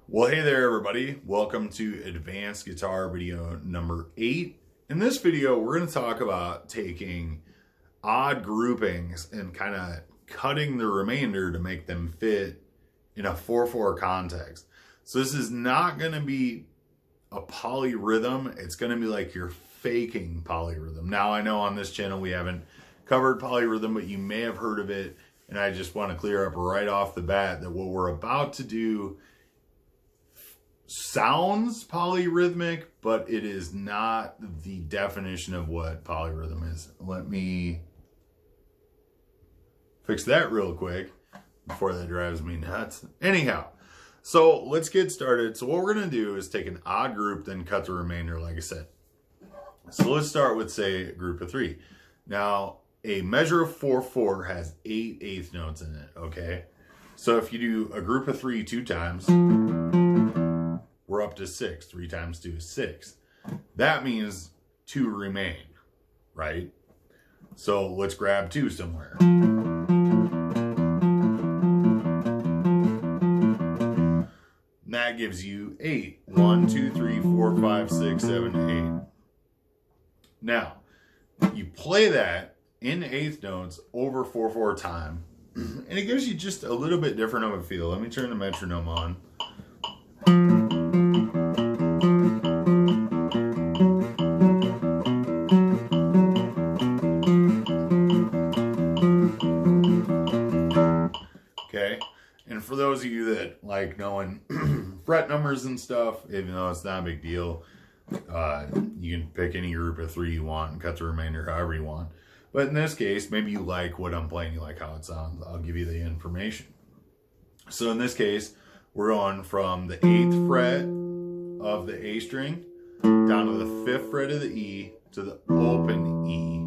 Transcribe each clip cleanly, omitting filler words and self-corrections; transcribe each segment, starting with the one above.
Well, hey there, everybody. Welcome to Advanced Guitar video number 8. In this video, we're going to talk about taking odd groupings and kind of cutting the remainder to make them fit in a 4/4 context. So this is not going to be a polyrhythm. It's going to be like you're faking polyrhythm. Now, I know on this channel we haven't covered polyrhythm, but you may have heard of it. And I just want to clear up right off the bat that what we're about to do sounds polyrhythmic, but it is not the definition of what polyrhythm is. Let me fix that real quick before that drives me nuts. Anyhow, so let's get started. So what we're going to do is take an odd group, then cut the remainder, like I said. So let's start with, say, a group of 3. Now, a measure of 4/4 has 8 eighth notes in it, okay? So if you do a group of 3 2 times, we're up to 6. 3 times 2 is 6. That means 2 remain, right? So let's grab 2 somewhere. That gives you 8. 1, 2, 3, 4, 5, 6, 7, 8. Now, you play that in eighth notes over 4/4 time, and it gives you just a little bit different of a feel. Let me turn the metronome on. Okay, and for those of you that like knowing fret numbers and stuff, even though it's not a big deal, you can pick any group of 3 you want and cut the remainder however you want. But in this case, maybe you like what I'm playing, you like how it sounds. I'll give you the information. So in this case, we're going from the 8th fret of the A string down to the 5th fret of the E to the open E.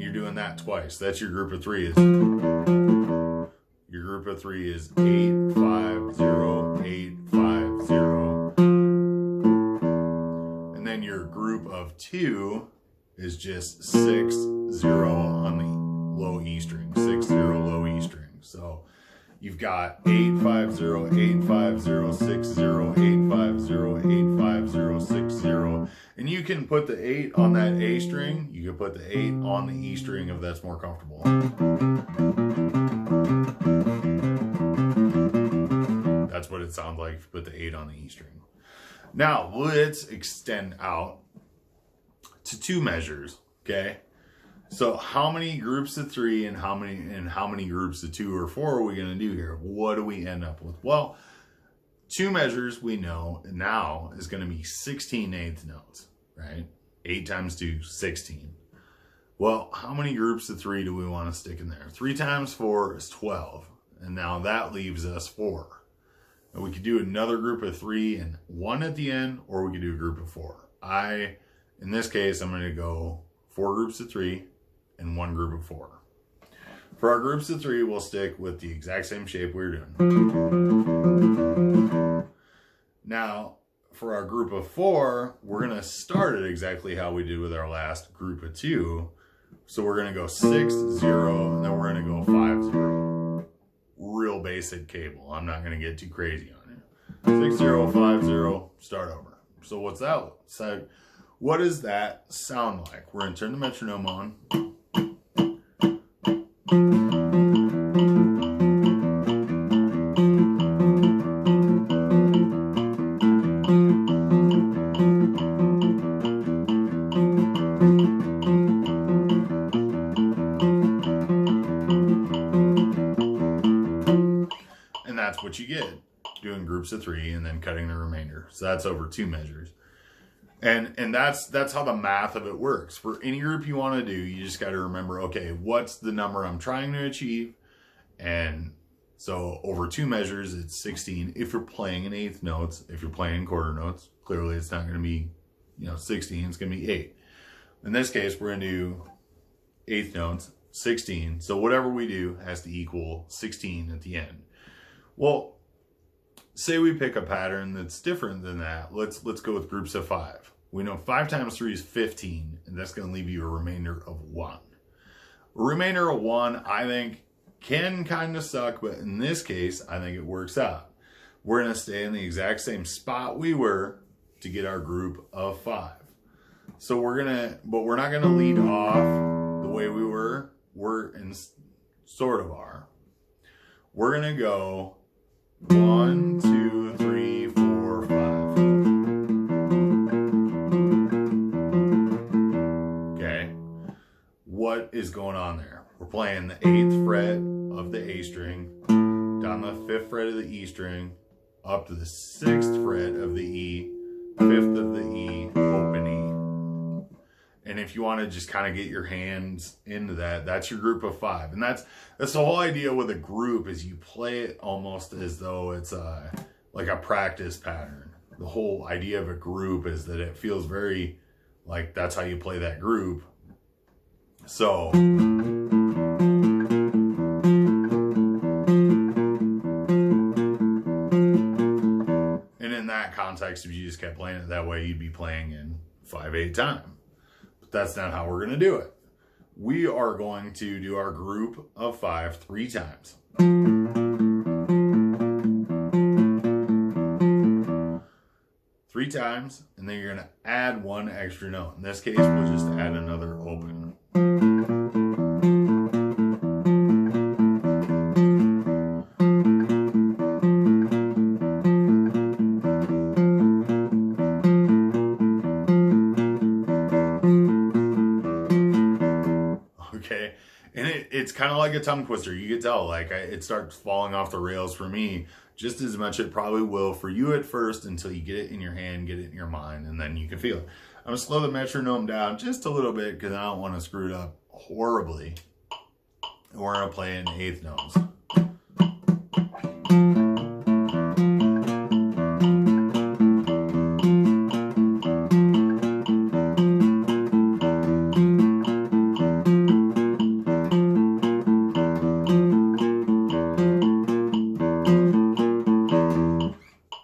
You're doing that twice. That's your group of 3 Your group of 3 is 8, 5, 0, 8, 5, 0. And then your group of 2 is just 6, 0 on the low E string. 6, 0, low E string. So you've got 8, 5, 0, 8, 5, 0, 6, 0, 8, 5, 0, 8, 5, 0, 6, 0. And you can put the 8 on that A string. You can put the 8 on the E string if that's more comfortable. That's what it sounds like if you put the 8 on the E string. Now, let's extend out to 2 measures, okay? So how many groups of 3 and how many groups of 2 or 4 are we going to do here? What do we end up with? Well, 2 measures we know now is going to be 16 eighth notes, right? 8 times 2, 16. Well, how many groups of 3 do we want to stick in there? 3 times 4 is 12. And now that leaves us 4. And we could do another group of 3 and 1 at the end, or we could do a group of 4. In this case, I'm going to go 4 groups of 3 and 1 group of 4. For our groups of 3, we'll stick with the exact same shape we were doing. Now, for our group of 4, we're going to start it exactly how we did with our last group of 2. So we're going to go 6, 0, and then we're going to go 5, 0. Real basic cable. I'm not going to get too crazy on it. 6, 0, 5, 0, start over. So what's that? So what does that sound like? We're going to turn the metronome on. And that's what you get, doing groups of 3 and then cutting the remainder. So that's over 2 measures. And that's how the math of it works. For any group you want to do, you just got to remember, okay, what's the number I'm trying to achieve? And so over 2 measures, it's 16. If you're playing in eighth notes, if you're playing in quarter notes, clearly it's not going to be, 16. It's going to be 8. In this case, we're going to do eighth notes, 16. So whatever we do has to equal 16 at the end. Well, say we pick a pattern that's different than that. Let's go with groups of 5. We know 5 times 3 is 15, and that's going to leave you a remainder of 1. A remainder of 1, I think, can kind of suck, but in this case, I think it works out. we're going to stay in the exact same spot we were to get our group of 5. So we're not going to lead off the way we were. We're in sort of are. We're going to go 1, 2, 3, 4, 5. Okay. What is going on there? We're playing the 8th fret of the A string, down the 5th fret of the E string, up to the 6th fret of the E, 5th of the E, open E. And if you want to just kind of get your hands into that, that's your group of 5. And that's the whole idea with a group, is you play it almost as though it's like a practice pattern. The whole idea of a group is that it feels very like that's how you play that group. So context, if you just kept playing it that way, you'd be playing in 5/8 time. But that's not how we're going to do it. We are going to do our group of 5 3 times. 3 times, and then you're going to add 1 extra note. In this case, we'll just add another open. Okay, and it's kind of like a tongue twister. You can tell, like, it starts falling off the rails for me just as much it probably will for you at first, until you get it in your hand, get it in your mind, and then you can feel it. I'm going to slow the metronome down just a little bit because I don't want to screw it up horribly. And we're going to play in 8th notes.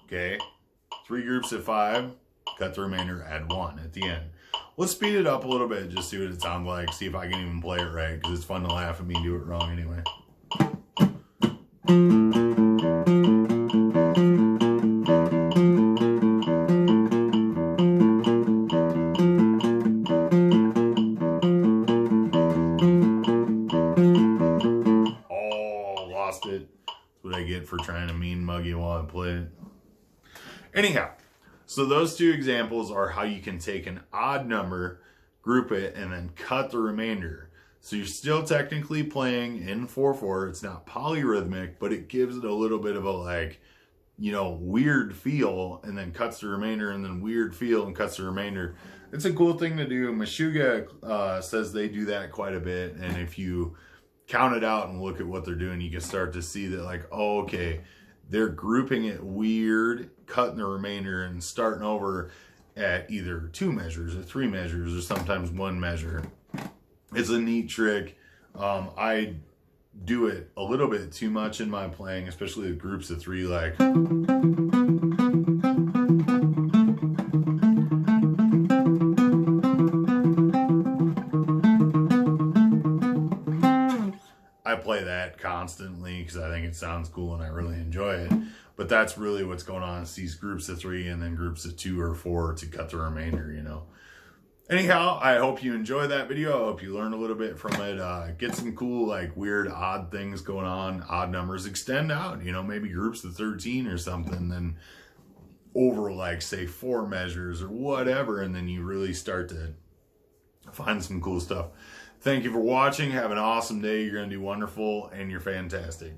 Okay, 3 groups of 5, cut the remainder, add 1 at the end. Let's speed it up a little bit, just see what it sounds like, see if I can even play it right, because it's fun to laugh at me do it wrong anyway. Oh, lost it. That's what I get for trying to mean mug you while I play it. Anyhow, so those 2 examples are how you can take an odd number, group it, and then cut the remainder. So you're still technically playing in 4/4. It's not polyrhythmic, but it gives it a little bit of a, like, you know, weird feel, and then cuts the remainder, and then weird feel and cuts the remainder. It's a cool thing to do. Meshuggah says they do that quite a bit, and if you count it out and look at what they're doing, you can start to see that, like, oh, okay, they're grouping it weird, cutting the remainder, and starting over at either 2 measures or 3 measures or sometimes 1 measure. It's a neat trick. I do it a little bit too much in my playing, especially with groups of 3, like. I play that constantly because I think it sounds cool and I really enjoy it. But that's really what's going on. It's these groups of 3 and then groups of 2 or 4 to cut the remainder, you know. Anyhow, I hope you enjoy that video. I hope you learned a little bit from it. Get some cool, like, weird, odd things going on. Odd numbers extend out, you know, maybe groups of 13 or something. Then over, like, say 4 measures or whatever. And then you really start to find some cool stuff. Thank you for watching. Have an awesome day. You're going to do wonderful, and you're fantastic.